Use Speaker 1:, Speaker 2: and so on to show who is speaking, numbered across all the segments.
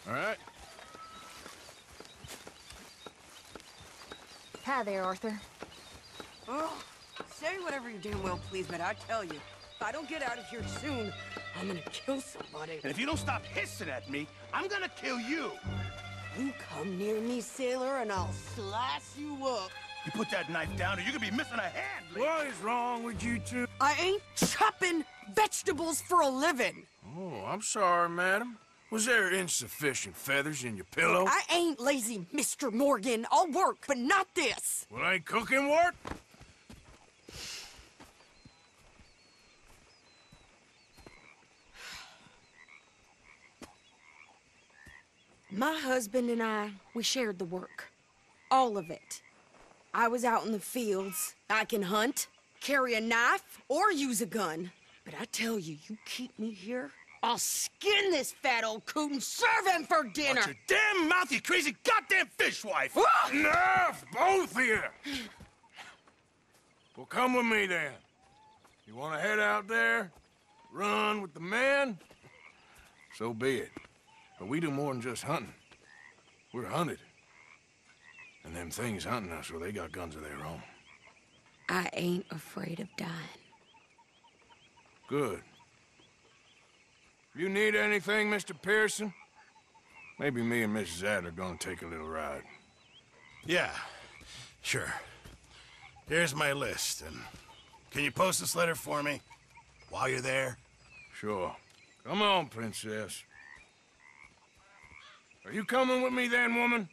Speaker 1: All right.
Speaker 2: Hi there, Arthur.
Speaker 3: Oh, say whatever you damn well please, but I tell you, if I don't get out of here soon, I'm gonna kill somebody.
Speaker 1: And if you don't stop hissing at me, I'm gonna kill you.
Speaker 3: You come near me, sailor, and I'll slice you up.
Speaker 1: You put that knife down or you're gonna be missing a hand.
Speaker 4: What is wrong with you two?
Speaker 3: I ain't chopping vegetables for a living.
Speaker 4: Oh, I'm sorry, madam. Was there insufficient feathers in your pillow?
Speaker 3: I ain't lazy, Mr. Morgan. I'll work, but not this.
Speaker 4: Well, ain't cooking work?
Speaker 3: My husband and I, we shared the work. All of it. I was out in the fields. I can hunt, carry a knife, or use a gun. But I tell you, you keep me here, I'll skin this fat old coot and serve him for dinner!
Speaker 1: Watch your damn mouth, you crazy goddamn fishwife!
Speaker 4: Enough, both of you! Well, come with me, then. You want to head out there? Run with the men? So be it. But we do more than just hunting. We're hunted. And them things hunting us, well, they got guns of their own.
Speaker 3: I ain't afraid of dying.
Speaker 4: Good. You need anything, Mr. Pearson? Maybe me and Mrs. Adler gonna take a little ride.
Speaker 1: Yeah, sure. Here's my list, and can you post this letter for me while you're there?
Speaker 4: Sure. Come on, Princess. Are you coming with me then, woman?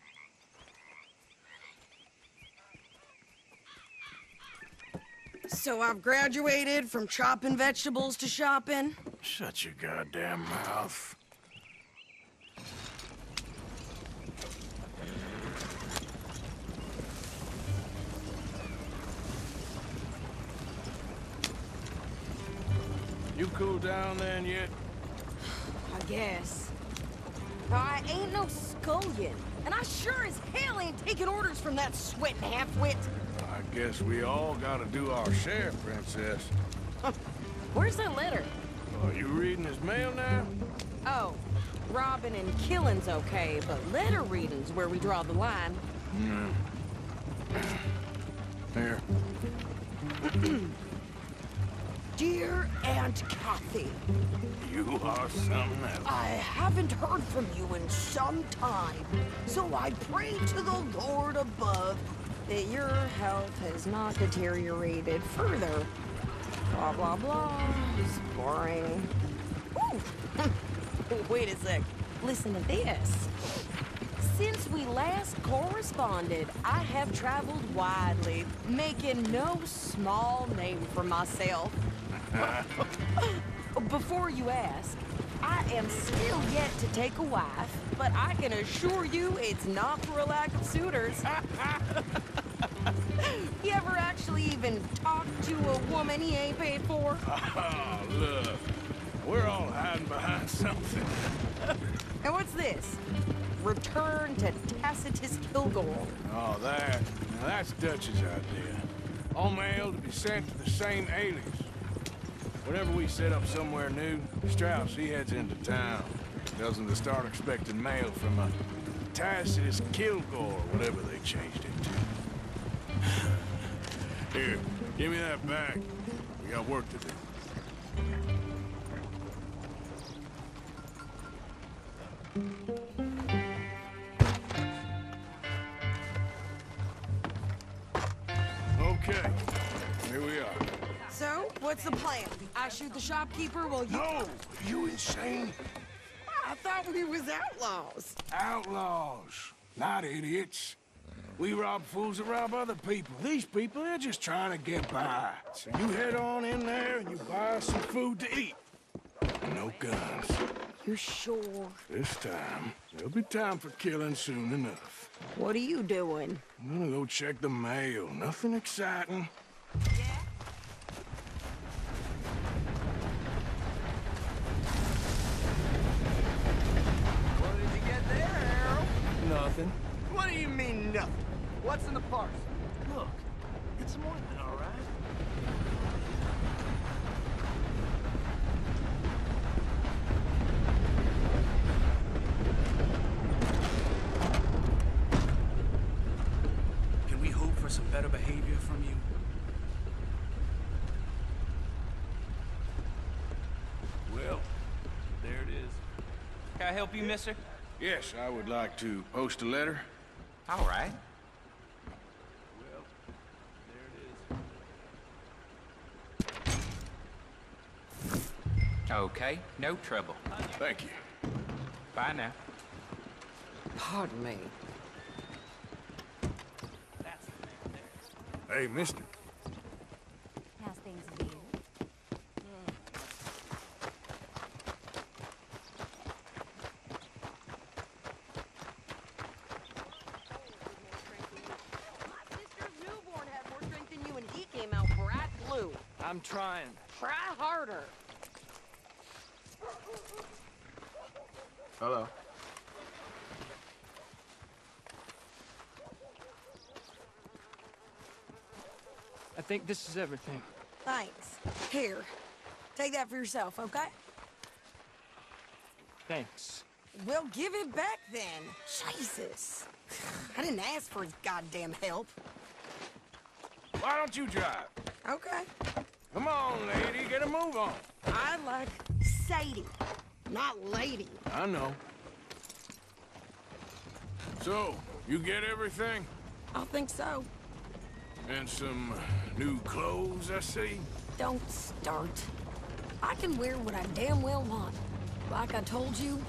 Speaker 3: So I've graduated from chopping vegetables to shopping?
Speaker 4: Shut your goddamn mouth. You cool down then yet?
Speaker 3: I guess. I ain't no scullion, and I sure as hell ain't taking orders from that sweating half-wit.
Speaker 4: I guess we all gotta do our share, Princess.
Speaker 2: Where's that letter?
Speaker 4: Are you reading his mail now?
Speaker 2: Oh, robbing and killing's okay, but letter reading's where we draw the line.
Speaker 4: Here.
Speaker 3: Dear Aunt Kathy,
Speaker 4: You are something else.
Speaker 3: I haven't heard from you in some time, so I pray to the Lord above that your health has not deteriorated further. Blah, blah, blah. It's boring. Ooh. Wait a sec. Listen to this. Since we last corresponded, I have traveled widely, making no small name for myself. Before you ask, I am still yet to take a wife, but I can assure you it's not for a lack of suitors. You ever actually even talk to a woman he ain't paid for?
Speaker 4: Oh, look. We're all hiding behind something.
Speaker 3: And what's this? Return to Tacitus Kilgore.
Speaker 4: Oh, that. Now, that's Dutch's idea. All mail to be sent to the same alias. Whenever we set up somewhere new, Strauss, he heads into town. Tells them to start expecting mail from a Tacitus Kilgore, whatever they changed it to. Here, give me that back. We got work to do. Okay, here we are.
Speaker 3: So, what's the plan? I shoot the shopkeeper while you...
Speaker 4: No! Are you insane?
Speaker 3: I thought we was outlaws.
Speaker 4: Outlaws, not idiots. We rob fools that rob other people. These people, they're just trying to get by. So you head on in there and you buy us some food to eat. No guns.
Speaker 3: You sure?
Speaker 4: This time, there'll be time for killing soon enough.
Speaker 3: What are you doing?
Speaker 4: I'm gonna go check the mail. Nothing exciting.
Speaker 5: What did you get there, Harold?
Speaker 4: Nothing.
Speaker 5: What do you mean, nothing? What's in the parcel?
Speaker 1: Look, it's more than all right.
Speaker 4: Well, there it is.
Speaker 6: Can I help you, mister?
Speaker 4: Yes, I would like to post a letter.
Speaker 6: All right.
Speaker 4: Well, there it is.
Speaker 6: Okay, no trouble.
Speaker 4: Thank you.
Speaker 6: Bye now.
Speaker 2: Pardon me.
Speaker 4: Hey, mister.
Speaker 7: How's things with you?
Speaker 2: My sister's newborn had more strength than you, and he came out bright blue.
Speaker 5: I'm trying.
Speaker 2: Try harder.
Speaker 4: Hello.
Speaker 5: I think this is everything.
Speaker 3: Thanks. Here, take that for yourself, okay?
Speaker 5: Thanks.
Speaker 3: Well, give it back then. Jesus. I didn't ask for his goddamn help.
Speaker 4: Why don't you drive?
Speaker 3: Okay.
Speaker 4: Come on, lady, get a move on.
Speaker 3: I like Sadie, not lady.
Speaker 4: I know. So, you get everything?
Speaker 3: I think so.
Speaker 4: And some new clothes, I see?
Speaker 3: Don't start. I can wear what I damn well want. Like I told you,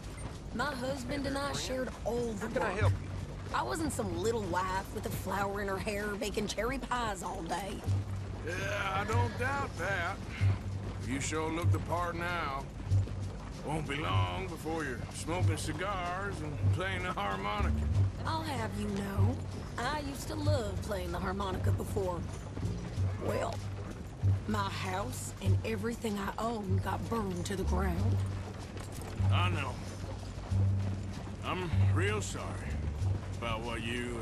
Speaker 3: my husband and I shared all the work.
Speaker 4: How can I help you?
Speaker 3: I wasn't some little wife with a flower in her hair baking cherry pies all day.
Speaker 4: Yeah, I don't doubt that. You sure look the part now. Won't be long before you're smoking cigars and playing the harmonica.
Speaker 3: I'll have you know, I used to love playing the harmonica before. Well, my house and everything I own got burned to the ground.
Speaker 4: I know. I'm real sorry about what you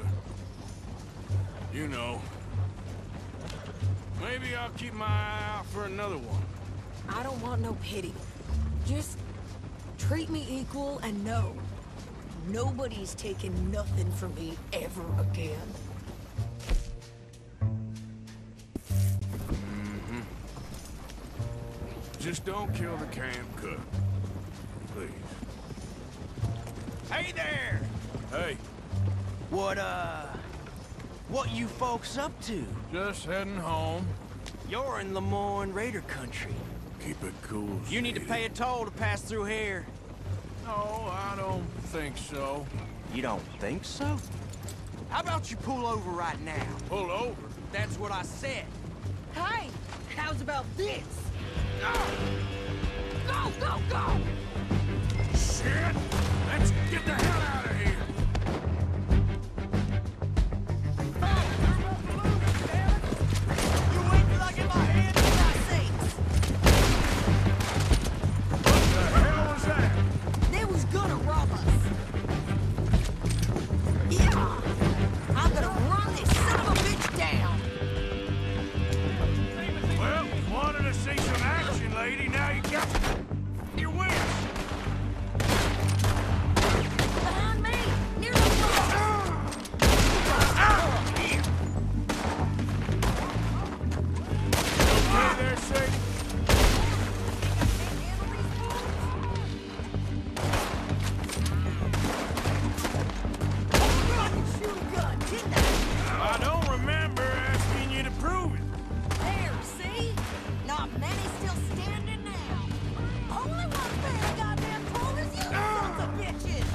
Speaker 4: know. Maybe I'll keep my eye out for another one.
Speaker 3: I don't want no pity. Just treat me equal and know nobody's taking nothing from me ever again.
Speaker 4: Just don't kill the canned cook. Please.
Speaker 5: Hey there!
Speaker 4: Hey,
Speaker 5: What you folks up to?
Speaker 4: just heading home.
Speaker 5: You're in Lemoyne Raider country.
Speaker 4: Keep it cool,
Speaker 5: You need to
Speaker 4: sweetie.
Speaker 5: pay a toll to pass through here.
Speaker 4: No, I don't think so.
Speaker 5: You don't think so? How about you pull over right now?
Speaker 4: Pull over.
Speaker 5: That's what I said.
Speaker 3: Hey, how's about this? Go, go, go!
Speaker 4: Shit! Let's get the hell out of here!
Speaker 5: You wait till I get my hands
Speaker 3: For God's sakes,
Speaker 4: What the hell was that?
Speaker 3: they was gonna rob us. Yeah! I'm gonna run this son of a bitch down!
Speaker 4: Well, wanted to see some action, lady. Now you got your wish.
Speaker 3: Behind me! Near the front!
Speaker 4: Okay there, Sadie?
Speaker 3: Shoot a gun, didn't I?
Speaker 4: I don't remember asking you to prove it.
Speaker 3: There, see? Not many still standing now. Only one thing I goddamn told is you sons of bitches!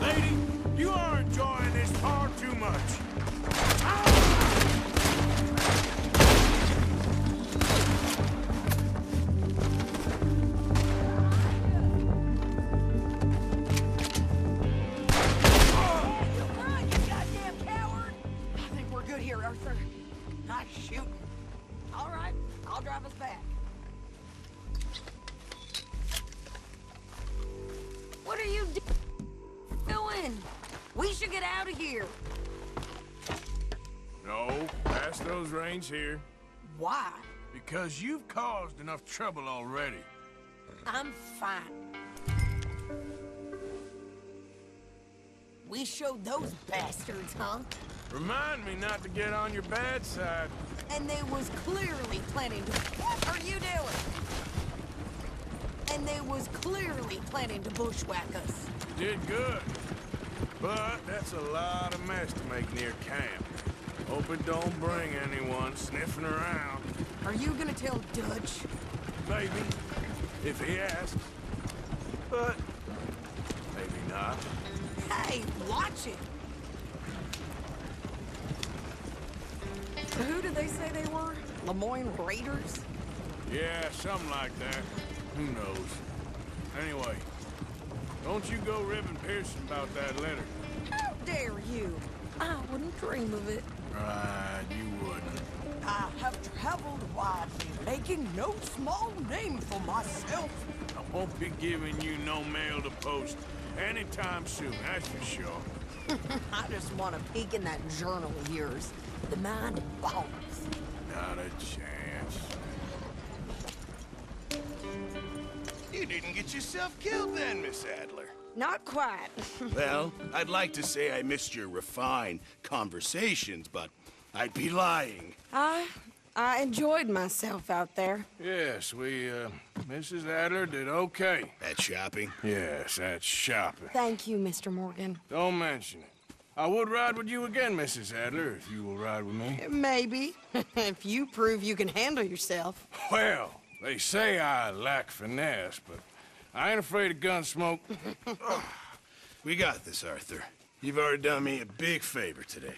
Speaker 4: Lady, you are enjoying this far too much.
Speaker 3: Run, you goddamn coward! I think we're good here, Arthur. Nice shooting. All right, I'll drive us back. What are you doing? We should get out of here.
Speaker 4: No, pass those reins here.
Speaker 3: Why?
Speaker 4: Because you've caused enough trouble already.
Speaker 3: I'm fine. We showed those bastards, huh?
Speaker 4: Remind me not to get on your bad side.
Speaker 3: And they was clearly planning to... What are you and they was clearly planning to bushwhack us.
Speaker 4: Did good. But that's a lot of mess to make near camp. Hope it don't bring anyone sniffing around.
Speaker 3: Are you gonna tell Dutch?
Speaker 4: Maybe, if he asks. But maybe not.
Speaker 3: Hey, watch it! Who did they say they were? Lemoyne Raiders?
Speaker 4: Yeah, something like that. Who knows? Anyway, don't you go ribbing Pearson about that letter.
Speaker 3: How dare you? I wouldn't dream of it.
Speaker 4: Right, you wouldn't.
Speaker 3: I have traveled widely, making no small name for myself.
Speaker 4: I won't be giving you no mail to post anytime soon, that's for sure.
Speaker 3: I just want to peek in that journal of yours. The mind of bones.
Speaker 4: Not a chance.
Speaker 1: You didn't get yourself killed then, Miss Adler.
Speaker 3: Not quite.
Speaker 1: Well, I'd like to say I missed your refined conversations, but I'd be lying.
Speaker 3: I enjoyed myself out there.
Speaker 4: Yes, Mrs. Adler did okay.
Speaker 1: That shopping?
Speaker 4: Yes, that's shopping.
Speaker 3: Thank you, Mr. Morgan.
Speaker 4: Don't mention it. I would ride with you again, Mrs. Adler, if you will ride with me.
Speaker 3: Maybe. If you prove you can handle yourself.
Speaker 4: Well, they say I lack finesse, but I ain't afraid of gun smoke.
Speaker 1: We got this, Arthur. You've already done me a big favor today.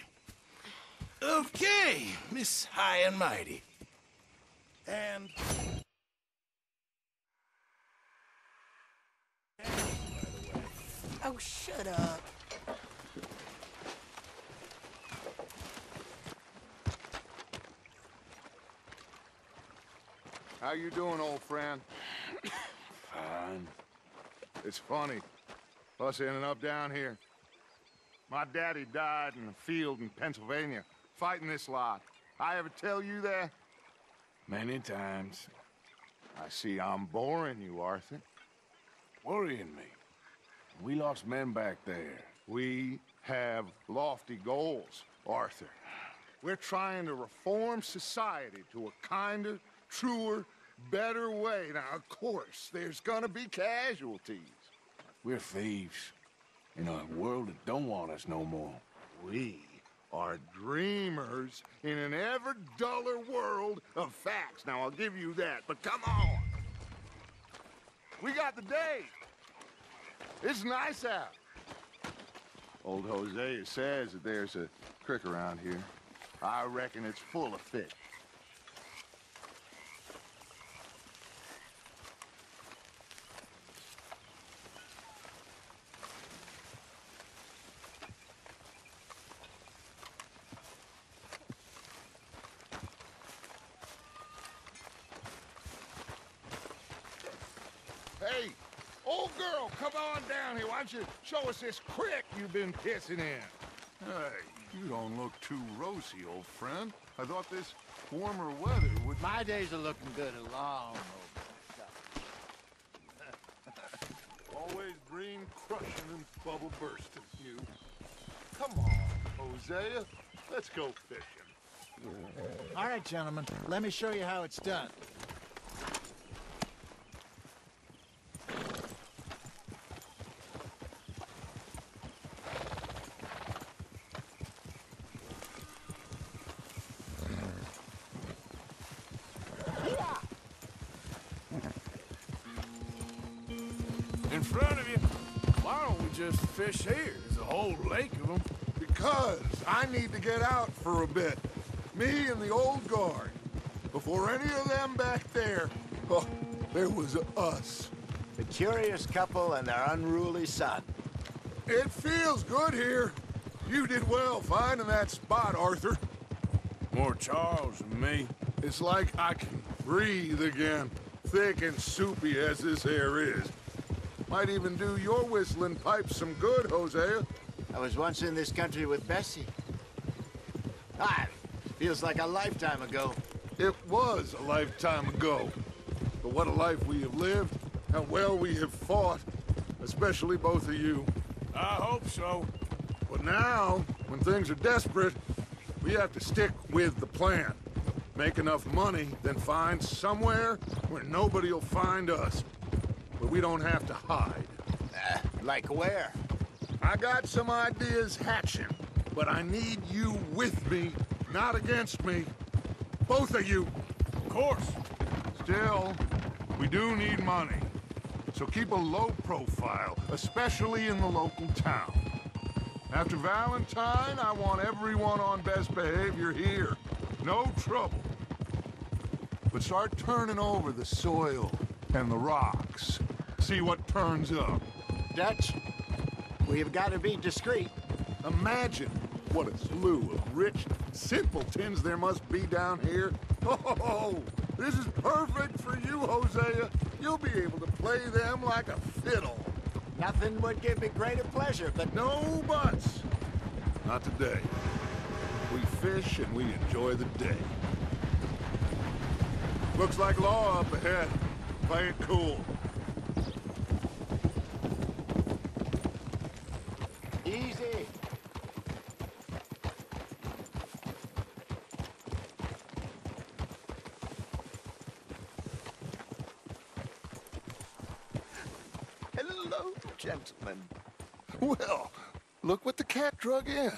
Speaker 1: Okay, Miss High and Mighty. And...
Speaker 3: Oh, shut up.
Speaker 8: How you doing, old friend?
Speaker 4: Fine.
Speaker 8: It's funny, us ending up down here. My daddy died in a field in Pennsylvania, fighting this lot. I ever tell you that?
Speaker 4: Many times.
Speaker 8: I see I'm boring you, Arthur.
Speaker 4: Worrying me. We lost men back there.
Speaker 8: We have lofty goals, Arthur. We're trying to reform society to a kinder, truer, better way. Now, of course, there's gonna be casualties.
Speaker 4: We're thieves. In a world that don't want us no more.
Speaker 8: We are dreamers in an ever duller world of facts. Now, I'll give you that, but come on. We got the day. It's nice out. Old Hosea says that there's a creek around here. I reckon it's full of fish. Hey, old girl, come on down here. Why don't you show us this creek you've been pissing in?
Speaker 9: Hey, you don't look too rosy, old friend. I thought this warmer weather would...
Speaker 10: My days are looking good along.
Speaker 9: Always dream crushing and bubble bursting, you. Come on, Hosea. Let's go fishing.
Speaker 10: All right, gentlemen, let me show you how it's done.
Speaker 4: In front of you. Why don't we just fish here? There's a whole lake of them.
Speaker 8: Because I need to get out for a bit. Me and the old guard. Before any of them back there, oh, there was us.
Speaker 10: The curious couple and their unruly son.
Speaker 8: It feels good here. You did well finding that spot, Arthur.
Speaker 4: More Charles than me.
Speaker 8: It's like I can breathe again, thick and soupy as this air is. Might even do your whistling pipes some good, Hosea.
Speaker 10: I was once in this country with Bessie. Ah, feels like a lifetime ago.
Speaker 8: It was a lifetime ago. But what a life we have lived, how well we have fought, especially both of you.
Speaker 4: I hope so.
Speaker 8: But now, when things are desperate, we have to stick with the plan. Make enough money, then find somewhere where nobody will find us. but we don't have to hide.
Speaker 10: Like where?
Speaker 8: I got some ideas hatching, but I need you with me, not against me. Both of you.
Speaker 4: Of course.
Speaker 9: Still, we do need money. So keep a low profile, especially in the local town. After Valentine, I want everyone on best behavior here. No trouble. But start turning over the soil and the rocks. See what turns up.
Speaker 10: Dutch, we've got to be discreet.
Speaker 8: Imagine what a slew of rich simpletons there must be down here. Oh, this is perfect for you, Hosea. You'll be able to play them like a fiddle.
Speaker 10: Nothing would give me greater pleasure, but
Speaker 8: No buts. Not today. We fish and we enjoy the day. Looks like law up ahead. Play it cool.
Speaker 10: easy.
Speaker 8: Hello, gentlemen. Well, look what the cat drug in.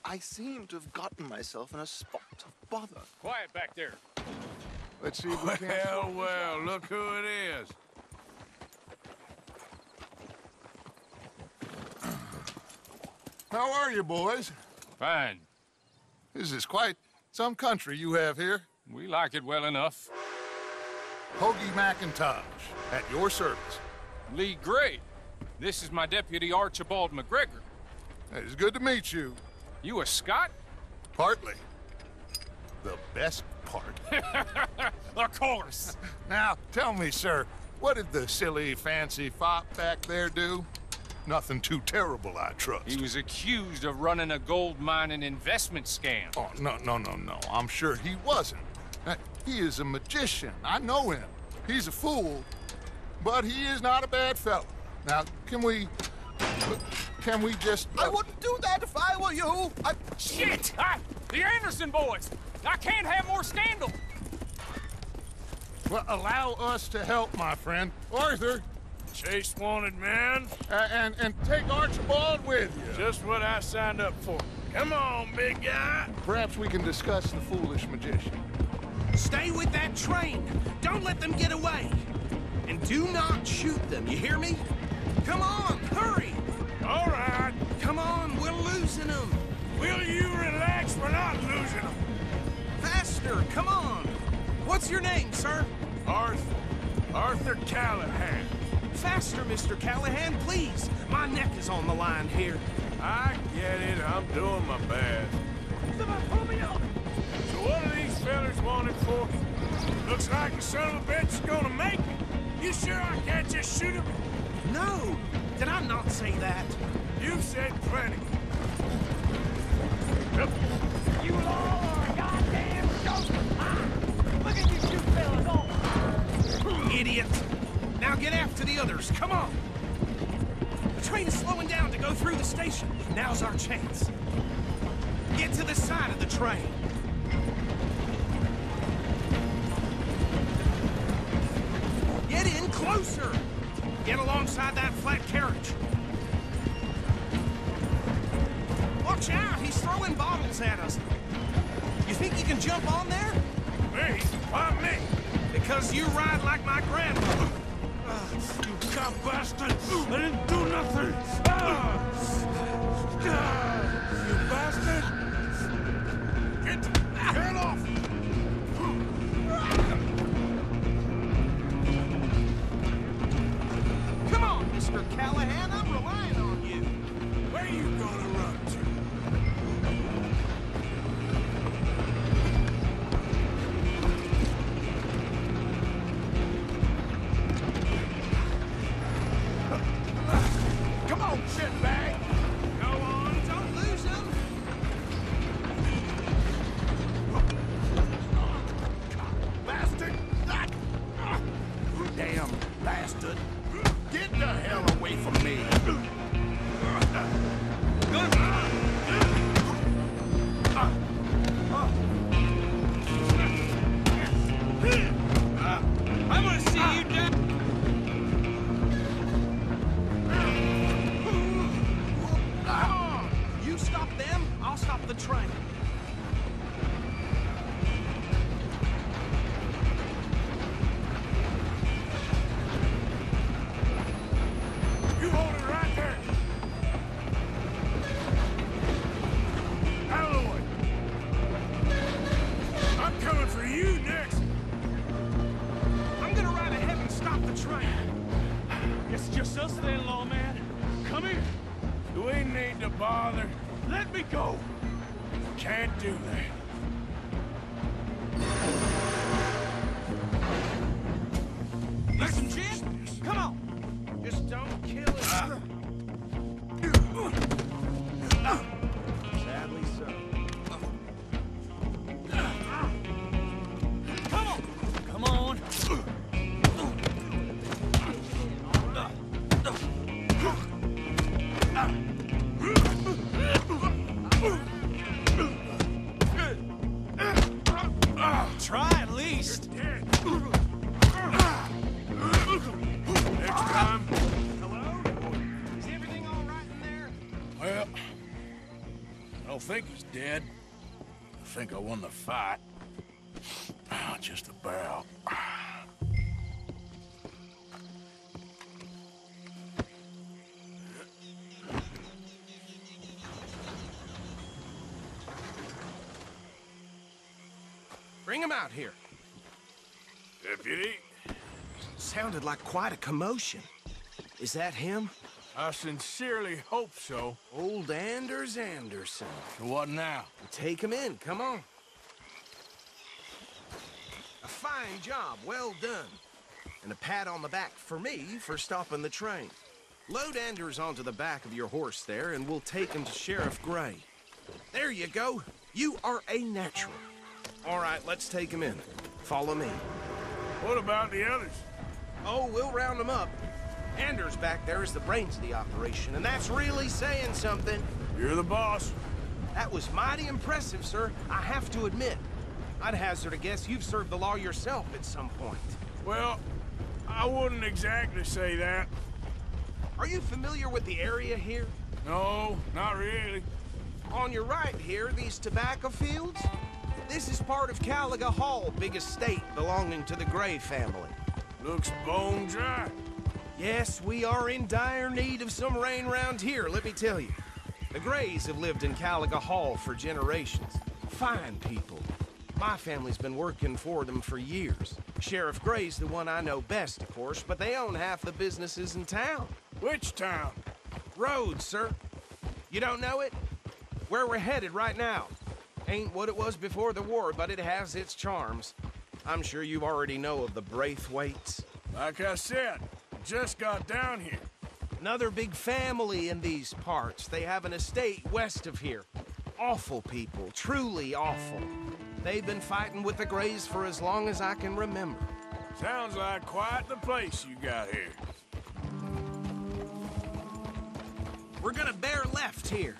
Speaker 11: I seem to have gotten myself in a spot of bother.
Speaker 4: Quiet back there.
Speaker 8: Let's see if we can't...
Speaker 4: Well, look who it is.
Speaker 8: How are you, boys?
Speaker 4: Fine.
Speaker 8: This is quite some country you have here.
Speaker 4: We like it well enough.
Speaker 8: Hoagie McIntosh, at your service.
Speaker 4: Lee Gray. This is my deputy, Archibald McGregor.
Speaker 8: It's good to meet you.
Speaker 4: You a Scot?
Speaker 8: Partly. The best part.
Speaker 4: Of course.
Speaker 8: Now, tell me, sir, what did the silly, fancy fop back there do? Nothing too terrible, I trust.
Speaker 4: He was accused of running a gold mining investment scam.
Speaker 8: Oh, no. I'm sure he wasn't. He is a magician. I know him. He's a fool, but he is not a bad fellow. Now, can we just...
Speaker 11: I wouldn't do that if I were you.
Speaker 4: Shit! The Anderson boys! I can't have more scandal!
Speaker 8: Well, allow us to help, my friend. Arthur,
Speaker 4: Chase wanted man.
Speaker 8: and take Archibald with you.
Speaker 4: Just what I signed up for. Come on, big guy.
Speaker 8: Perhaps we can discuss the foolish magician.
Speaker 12: Stay with that train. Don't let them get away. And do not shoot them, you hear me? Come on, hurry.
Speaker 4: All right.
Speaker 12: Come on, we're losing them.
Speaker 4: Will you relax? We're not losing them.
Speaker 12: Faster, come on. What's your name, sir?
Speaker 4: Arthur Callahan.
Speaker 12: Faster, Mr. Callahan, please. My neck is on the line here.
Speaker 4: I get it. I'm doing my best. So what are these fellas wanted for? Looks like the son of a bitch is gonna make it. You sure I can't just shoot him?
Speaker 12: No, did I not say that?
Speaker 4: You've said plenty.
Speaker 13: You all are goddamn jokers! Look at you two fellas all...
Speaker 12: Idiot! Now get after the others, come on! The train is slowing down to go through the station. Now's our chance. Get to the side of the train. Get in closer! Get alongside that flat carriage. Watch out, he's throwing bottles at us. You think you can jump on there?
Speaker 4: Me? Why me?
Speaker 12: Because you ride like my grandmother.
Speaker 4: You cop bastard! I didn't do nothing! You bastard! Get off!
Speaker 12: Come on, Mr. Callahan, I'm relying on you.
Speaker 4: Where you gonna run to?
Speaker 12: Come on, shitbag! Go on, don't lose him!
Speaker 8: Bastard! Damn bastard! Get the hell away from me!
Speaker 12: I'm gonna see you down. train.
Speaker 13: It's just us then, lawman. Come here.
Speaker 4: Do we need to bother?
Speaker 13: Let me go.
Speaker 4: Can't do that.
Speaker 12: Listen, Jim. Come on. Just don't kill us. Sadly so.
Speaker 13: Come on. Come on.
Speaker 12: Try at least.
Speaker 4: Next time.
Speaker 12: Hello? Is everything all right in there?
Speaker 4: Well, I don't think he's dead. I think I won the fight. Just about.
Speaker 12: Bring him out here.
Speaker 4: Deputy?
Speaker 12: Sounded like quite a commotion. Is that him?
Speaker 4: I sincerely hope so.
Speaker 12: Old Anders Anderson.
Speaker 4: So what now?
Speaker 12: Take him in, come on. A fine job, well done. And a pat on the back for me for stopping the train. Load Anders onto the back of your horse there, and we'll take him to Sheriff Gray. There you go. You are a natural. All right, let's take him in. Follow me.
Speaker 4: What about the others?
Speaker 12: Oh, we'll round them up. Anders back there is the brains of the operation, and that's really saying something.
Speaker 4: You're the boss.
Speaker 12: That was mighty impressive, sir. I have to admit. I'd hazard a guess you've served the law yourself at some point.
Speaker 4: Well, I wouldn't exactly say that.
Speaker 12: Are you familiar with the area here?
Speaker 4: No, not really.
Speaker 12: On your right here, these tobacco fields? This is part of Caliga Hall, big estate belonging to the Gray family.
Speaker 4: Looks bone dry.
Speaker 12: Yes, we are in dire need of some rain round here, let me tell you. The Grays have lived in Caliga Hall for generations. Fine people. My family's been working for them for years. Sheriff Gray's the one I know best, of course, but they own half the businesses in town.
Speaker 4: Which town?
Speaker 12: Rhodes, sir. You don't know it? Where we're headed right now. Ain't what it was before the war, but it has its charms. I'm sure you already know of the Braithwaites.
Speaker 4: Like I said, just got down here.
Speaker 12: Another big family in these parts. They have an estate west of here. Awful people, truly awful. They've been fighting with the Grays for as long as I can remember.
Speaker 4: Sounds like quite the place you got here.
Speaker 12: We're gonna bear left here.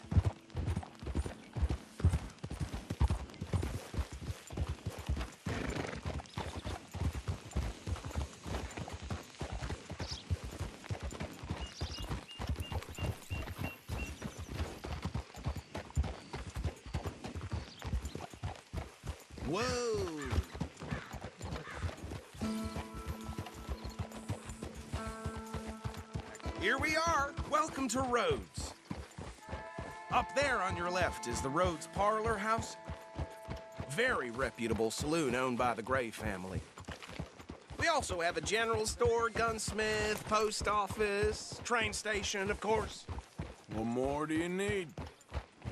Speaker 12: Whoa! Here we are. Welcome to Rhodes. Up there on your left is the Rhodes Parlor House. Very reputable saloon owned by the Gray family. We also have a general store, gunsmith, post office, train station, of course.
Speaker 4: What more do you need?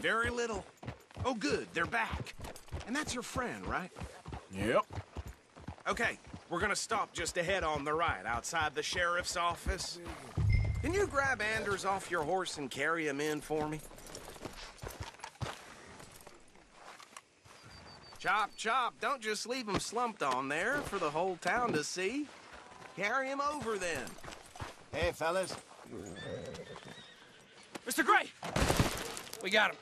Speaker 12: Very little. Oh, good. They're back. And that's your friend, right?
Speaker 4: Yep.
Speaker 12: Okay, we're gonna stop just ahead on the right, outside the sheriff's office. Can you grab Anders off your horse and carry him in for me? Chop, chop, don't just leave him slumped on there for the whole town to see. Carry him over then.
Speaker 10: Hey, fellas.
Speaker 12: Mr. Gray!
Speaker 13: We got him.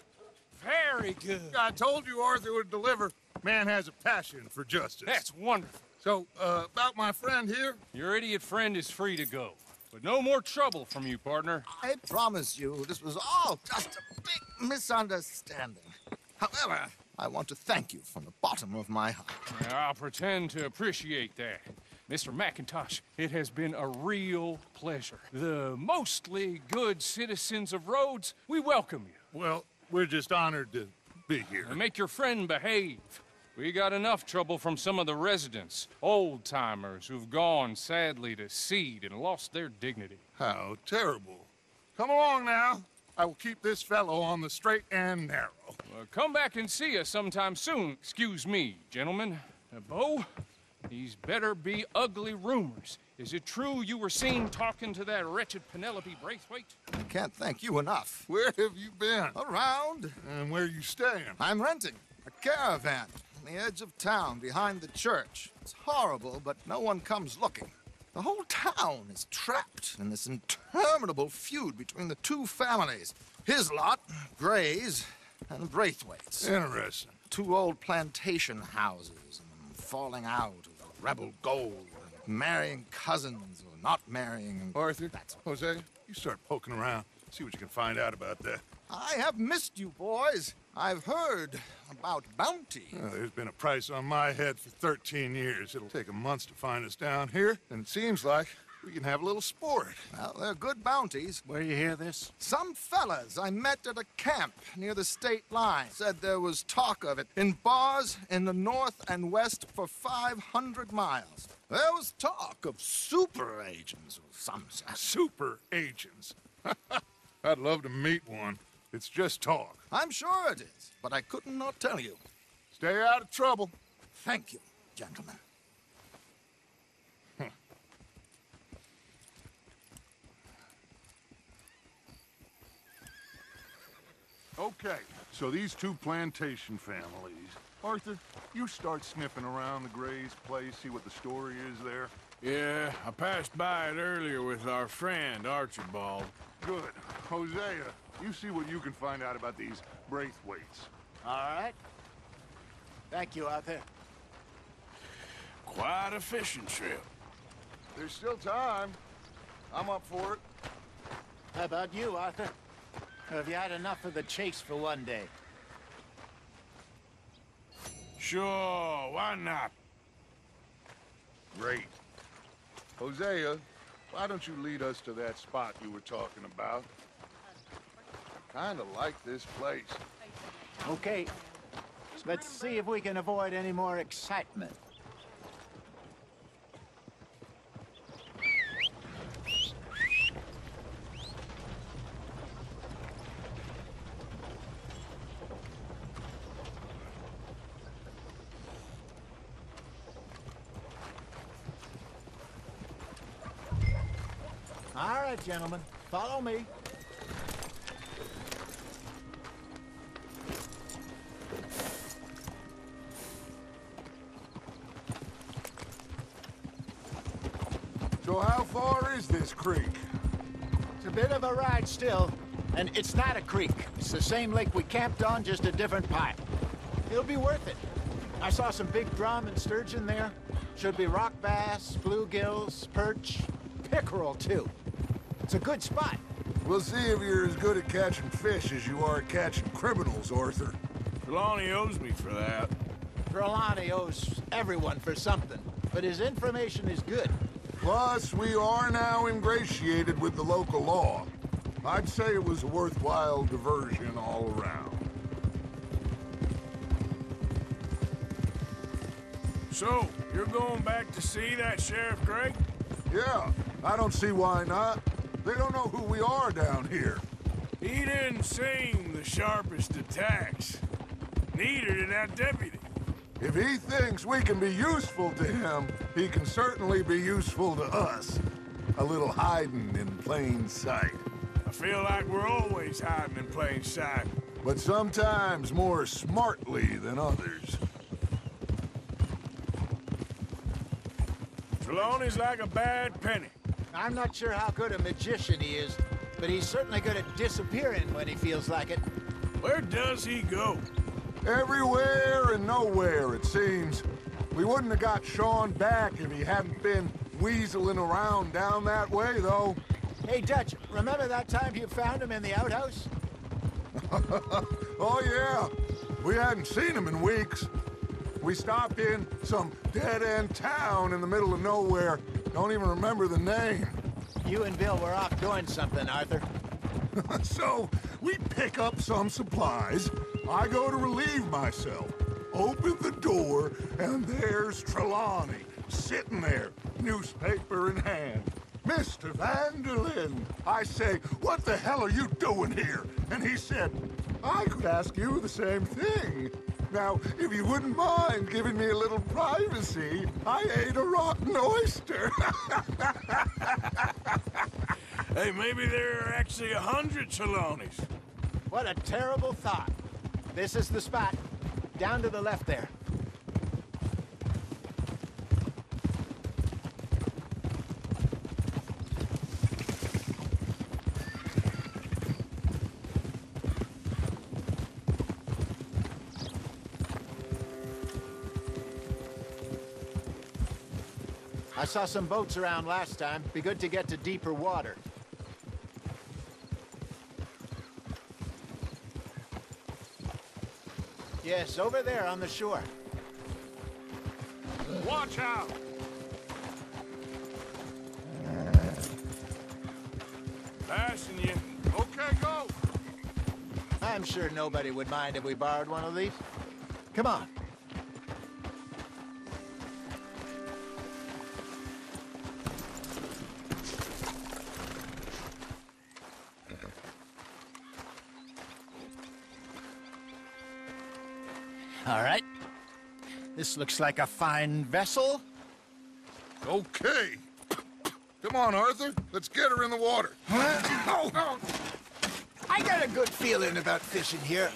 Speaker 13: Very good.
Speaker 9: I told you Arthur would deliver. Man has a passion for justice.
Speaker 13: That's wonderful.
Speaker 9: So, about my friend here?
Speaker 13: Your idiot friend is free to go. But no more trouble from you, partner.
Speaker 11: I promise you, this was all just a big misunderstanding. However, I want to thank you from the bottom of my heart.
Speaker 13: I'll pretend to appreciate that. Mr. McIntosh, it has been a real pleasure. The mostly good citizens of Rhodes, we welcome you.
Speaker 9: Well, we're just honored to be here.
Speaker 13: Now make your friend behave. We got enough trouble from some of the residents, old-timers who've gone, sadly, to seed and lost their dignity.
Speaker 9: How terrible. Come along now. I will keep this fellow on the straight and narrow.
Speaker 13: Come back and see us sometime soon. Excuse me, gentlemen. Bo, these better be ugly rumors. Is it true you were seen talking to that wretched Penelope Braithwaite?
Speaker 11: I can't thank you enough.
Speaker 9: Where have you been?
Speaker 11: Around.
Speaker 9: And where you staying?
Speaker 11: I'm renting a caravan on the edge of town behind the church. It's horrible, but no one comes looking. The whole town is trapped in this interminable feud between the two families. His lot, Gray's, and Braithwaite's.
Speaker 9: Interesting.
Speaker 11: Two old plantation houses, and falling out over rebel gold, and marrying cousins or not marrying. And
Speaker 9: Arthur, Hosea, you start poking around. See what you can find out about that.
Speaker 11: I have missed you, boys. I've heard about bounty.
Speaker 9: There's been a price on my head for 13 years. It'll take 'em months to find us down here, and it seems like we can have a little sport.
Speaker 11: Well, they're good bounties.
Speaker 10: Where you hear this?
Speaker 11: Some fellas I met at a camp near the state line said there was talk of it in bars in the north and west for 500 miles. There was talk of super agents or some such.
Speaker 9: Super agents? I'd love to meet one. It's just talk.
Speaker 11: I'm sure it is, but I couldn't not tell you.
Speaker 9: Stay out of trouble.
Speaker 11: Thank you, gentlemen.
Speaker 9: Okay, so these two plantation families. Arthur, you start sniffing around the Gray's place, see what the story is there.
Speaker 4: Yeah, I passed by it earlier with our friend, Archibald.
Speaker 9: Good. Hosea, you see what you can find out about these Braithwaites.
Speaker 10: All right. Thank you, Arthur.
Speaker 4: Quite a fishing trip.
Speaker 9: There's still time. I'm up for it.
Speaker 10: How about you, Arthur? Or have you had enough of the chase for one day?
Speaker 4: Sure, why not?
Speaker 9: Great. Hosea, why don't you lead us to that spot you were talking about? Kinda like this place.
Speaker 10: Okay. Let's see if we can avoid any more excitement. All right, gentlemen, follow me.
Speaker 9: So how far is this creek?
Speaker 10: It's a bit of a ride still, and it's not a creek. It's the same lake we camped on, just a different pipe. It'll be worth it. I saw some big drum and sturgeon there. Should be rock bass, bluegills, perch, pickerel, too. It's a good spot.
Speaker 9: We'll see if you're as good at catching fish as you are at catching criminals, Arthur.
Speaker 4: Trelawney owes me for that.
Speaker 10: Trelawney owes everyone for something, but his information is good.
Speaker 9: Plus, we are now ingratiated with the local law. I'd say it was a worthwhile diversion all around.
Speaker 4: So, you're going back to see that Sheriff Gray?
Speaker 9: Yeah, I don't see why not. They don't know who we are down here.
Speaker 4: He didn't seem the sharpest attacks. Neither did that deputy.
Speaker 9: If he thinks we can be useful to him, he can certainly be useful to us. A little hiding in plain sight.
Speaker 4: I feel like we're always hiding in plain sight.
Speaker 9: But sometimes more smartly than others.
Speaker 4: Trelawney's like a bad penny.
Speaker 10: I'm not sure how good a magician he is, but he's certainly good at disappearing when he feels like it.
Speaker 4: Where does he go?
Speaker 9: Everywhere and nowhere, it seems. We wouldn't have got Sean back if he hadn't been weaseling around down that way, though.
Speaker 10: Hey, Dutch, remember that time you found him in the outhouse?
Speaker 9: Oh, yeah. We hadn't seen him in weeks. We stopped in some dead-end town in the middle of nowhere. Don't even remember the name.
Speaker 10: You and Bill were off doing something, Arthur.
Speaker 9: So, we pick up some supplies. I go to relieve myself. open the door, and there's Trelawney, sitting there, newspaper in hand. Mr. Vanderlyn, I say, what the hell are you doing here? And he said, I could ask you the same thing. Now, if you wouldn't mind giving me a little privacy, I ate a rotten oyster.
Speaker 4: Hey, maybe there are actually 100 Trelawneys.
Speaker 10: What a terrible thought. This is the spot. Down to the left there. I saw some boats around last time. Be good to get to deeper water. Yes, over there on the shore.
Speaker 9: Watch out!
Speaker 4: Passing you.
Speaker 9: Okay, go!
Speaker 10: I'm sure nobody would mind if we borrowed one of these. Come on. All right. This looks like a fine vessel.
Speaker 9: Okay. Come on, Arthur. Let's get her in the water.
Speaker 10: Oh. I got a good feeling about fishing here.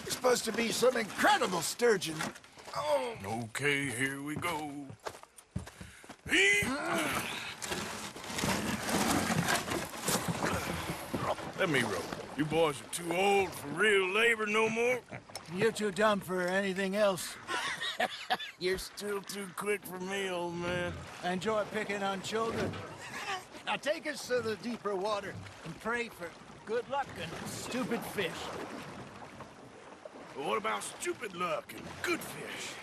Speaker 10: It's supposed to be some incredible sturgeon.
Speaker 4: Oh. Okay, here we go. Let me row. You boys are too old for real labor no more.
Speaker 10: You're too dumb for anything else.
Speaker 4: You're still too quick for me, old man.
Speaker 10: I enjoy picking on children. Now take us to the deeper water and pray for good luck and stupid fish.
Speaker 4: But what about stupid luck and good fish?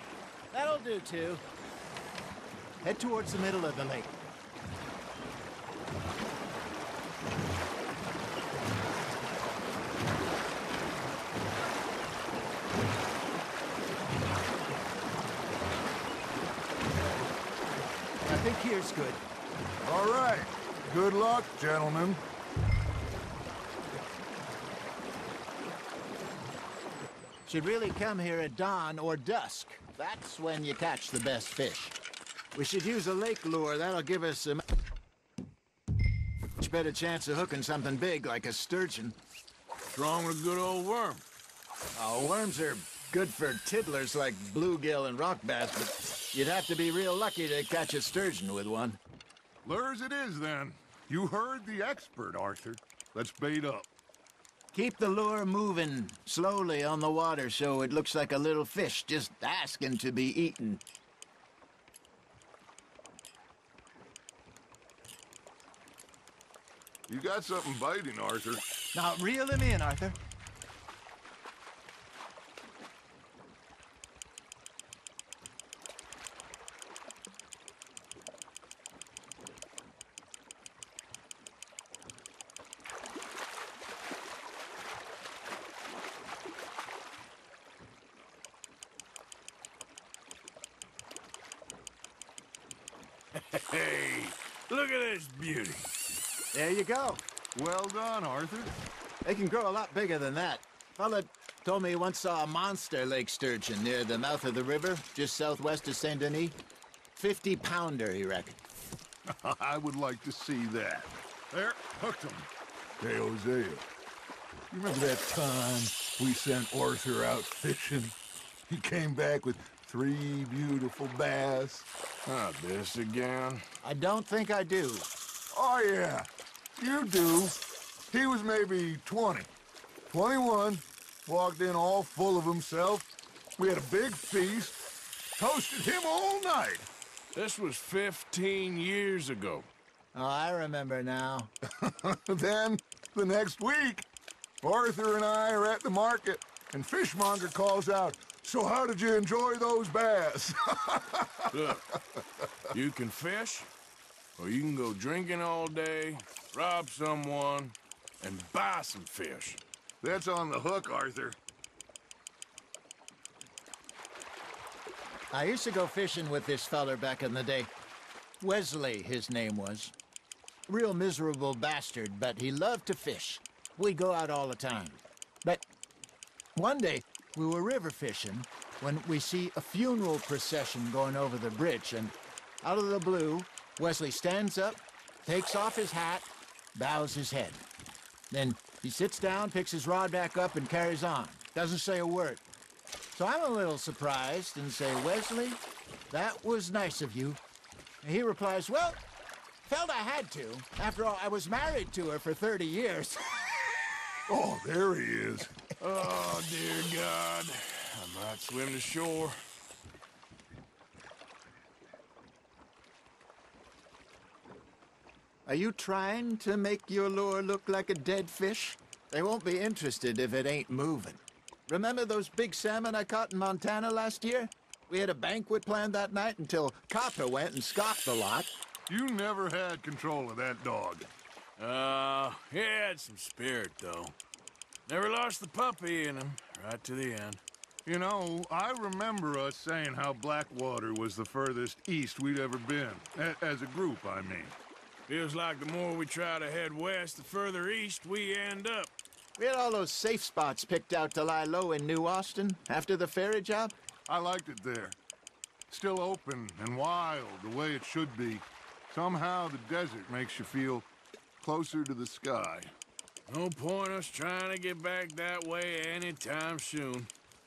Speaker 10: That'll do, too. Head towards the middle of the lake. I think here's good.
Speaker 9: All right. Good luck, gentlemen.
Speaker 10: Should really come here at dawn or dusk. That's when you catch the best fish. We should use a lake lure. That'll give us a much better chance of hooking something big like a sturgeon.
Speaker 4: What's wrong with a good old worm?
Speaker 10: Oh, worms are good for tiddlers like bluegill and rock bass, but you'd have to be real lucky to catch a sturgeon with one.
Speaker 9: Lures it is, then. You heard the expert, Arthur. Let's bait up.
Speaker 10: Keep the lure moving slowly on the water so it looks like a little fish just asking to be eaten.
Speaker 9: You got something biting, Arthur.
Speaker 10: Now, reel him in, Arthur.
Speaker 4: Hey, look at this beauty.
Speaker 10: There you go.
Speaker 9: Well done, Arthur.
Speaker 10: They can grow a lot bigger than that. Fella told me he once saw a monster lake sturgeon near the mouth of the river, just southwest of Saint Denis. 50-pounder, he reckoned.
Speaker 9: I would like to see that. There, hooked him. Hey, Hosea. You remember that time we sent Arthur out fishing? He came back with 3 beautiful bass.
Speaker 4: Not this again.
Speaker 10: I don't think I do.
Speaker 9: Oh, yeah. You do. He was maybe 20. 21. Walked in all full of himself. We had a big feast. Toasted him all night.
Speaker 4: This was 15 years ago.
Speaker 10: Oh, I remember now.
Speaker 9: Then, the next week, Arthur and I are at the market, and Fishmonger calls out, "So how did you enjoy those bass?"
Speaker 4: Look, you can fish, or you can go drinking all day, rob someone, and buy some fish.
Speaker 9: That's on the hook, Arthur.
Speaker 10: I used to go fishing with this feller back in the day. Wesley, his name was. Real miserable bastard, but he loved to fish. We'd go out all the time. But one day, we were river fishing when we see a funeral procession going over the bridge, and out of the blue, Wesley stands up, takes off his hat, bows his head. Then he sits down, picks his rod back up, and carries on. Doesn't say a word. So I'm a little surprised and say, Wesley, that was nice of you. And he replies, well, felt I had to. After all, I was married to her for 30 years.
Speaker 9: Oh, there he is.
Speaker 4: Oh, dear God. I might swim to shore.
Speaker 10: Are you trying to make your lure look like a dead fish? They won't be interested if it ain't moving. Remember those big salmon I caught in Montana last year? We had a banquet planned that night until Copper went and scoffed the lot.
Speaker 9: You never had control of that dog.
Speaker 4: He had some spirit, though. Never lost the puppy in him, right to the end.
Speaker 9: You know, I remember us saying how Blackwater was the furthest east we'd ever been. As a group, I mean.
Speaker 4: Feels like the more we try to head west, the further east we end up.
Speaker 10: We had all those safe spots picked out to lie low in New Austin after the ferry job.
Speaker 9: I liked it there. Still open and wild, the way it should be. Somehow the desert makes you feel closer to the sky.
Speaker 4: No point us trying to get back that way anytime soon.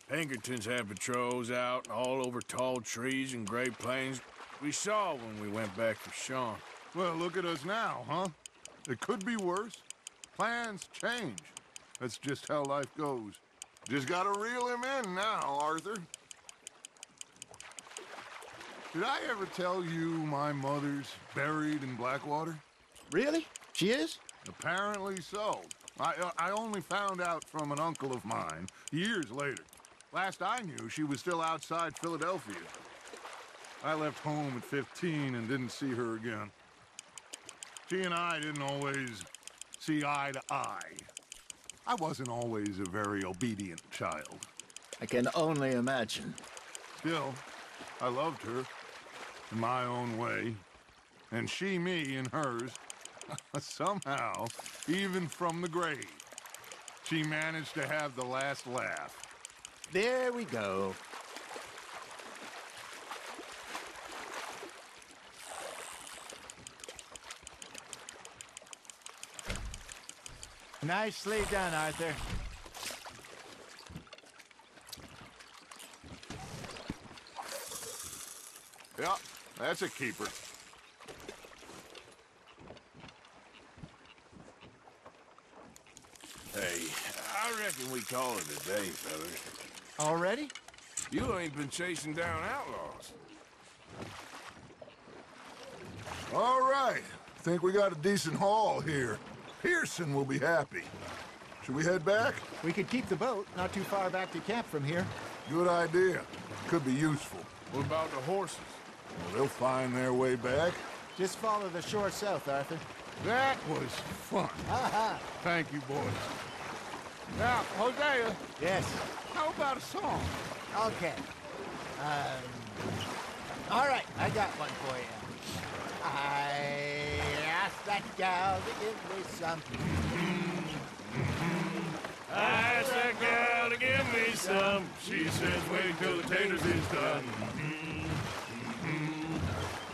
Speaker 4: Pinkertons had patrols out all over tall trees and Great Plains. We saw when we went back for Sean.
Speaker 9: Well, look at us now, huh? It could be worse. Plans change. That's just how life goes. Just gotta reel him in now, Arthur. Did I ever tell you my mother's buried in Blackwater?
Speaker 10: Really? She is?
Speaker 9: Apparently so. I only found out from an uncle of mine years later. Last I knew, she was still outside Philadelphia. I left home at 15 and didn't see her again. She and I didn't always see eye to eye. I wasn't always a very obedient child.
Speaker 10: I can only imagine.
Speaker 9: Still, I loved her in my own way, and she me in hers. Somehow, even from the grave, she managed to have the last laugh.
Speaker 10: There we go. Nicely done, Arthur.
Speaker 9: Yeah, that's a keeper.
Speaker 4: Hey, I reckon we call it a day, fellas.
Speaker 10: Already?
Speaker 4: You ain't been chasing down outlaws.
Speaker 9: All right. Think we got a decent haul here. Pearson will be happy. Should we head back?
Speaker 10: We could keep the boat not too far back to camp from here.
Speaker 9: Good idea. Could be useful.
Speaker 4: What about the horses?
Speaker 9: Well, they'll find their way back.
Speaker 10: Just follow the shore south, Arthur.
Speaker 9: That was fun. Thank you, boys. Now, Hosea.
Speaker 10: Yes.
Speaker 9: How about a song?
Speaker 10: Okay. All right, I got one for you. I asked that gal to give me some.
Speaker 4: I asked that gal to give me some. She says, wait till the taters is done.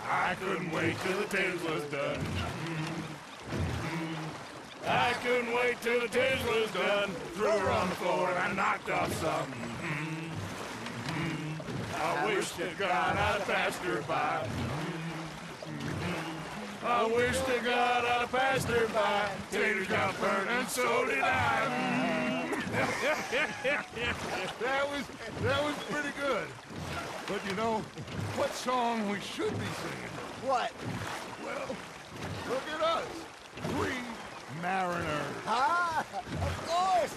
Speaker 4: I couldn't wait till the taters was done. I couldn't wait till the taters was done. Threw her on the floor and I knocked off some. I wish to God I'd have passed her by. I wish to God I'd have passed her by. Taters got burned and so did I.
Speaker 9: That was pretty good. But you know, what song we should be singing?
Speaker 10: What?
Speaker 9: Well, look at us. 3 mariners.
Speaker 10: Ah, of course.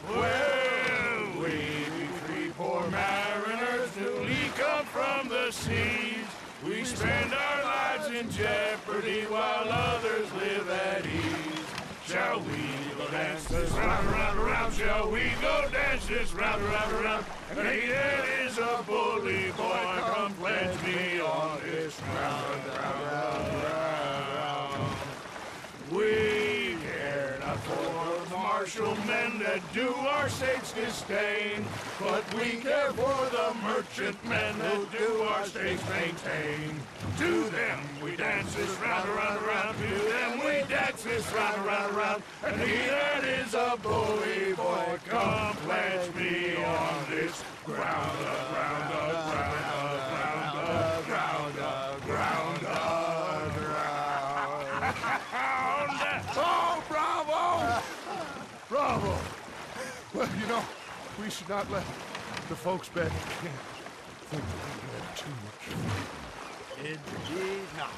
Speaker 4: Well, we be 3 poor mariners newly come from the seas. We spend our lives in jeopardy while others live at ease.
Speaker 9: Shall we go dance this round, round, round? Shall we go dance this round, round, round? And he is a bully boy, come pledge me on this round, round, round. We care not for the martial men that do our state's disdain, but we care for the merchant men who do our state's maintain. To them we dance this round, round, round. To them we dance this round, round, round. And he that is a bully boy, come pledge me on this ground, ground, ground, ground, ground, ground, ground. Oh, bravo! Bravo! Well, you know, we should not let the folks back in camp think we had too much fun.
Speaker 10: Indeed not.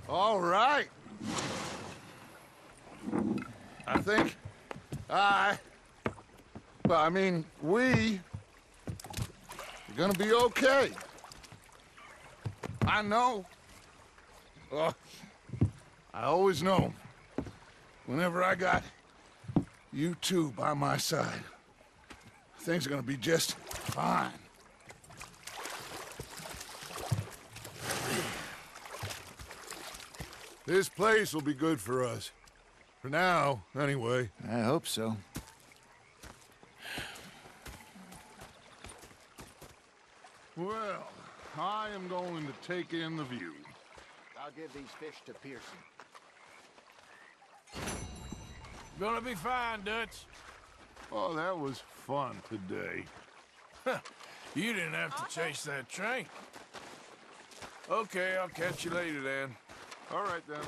Speaker 9: All right. I mean, we're gonna be okay. I know. I always know. Whenever I got you two by my side, things are gonna be just fine. This place will be good for us. For now, anyway.
Speaker 10: I hope so.
Speaker 9: Well, I am going to take in the view.
Speaker 10: I'll give these fish to Pearson.
Speaker 4: Gonna be fine, Dutch.
Speaker 9: Oh, that was fun today.
Speaker 4: You didn't have to chase that train. Okay, I'll catch you later then.
Speaker 9: All right, then.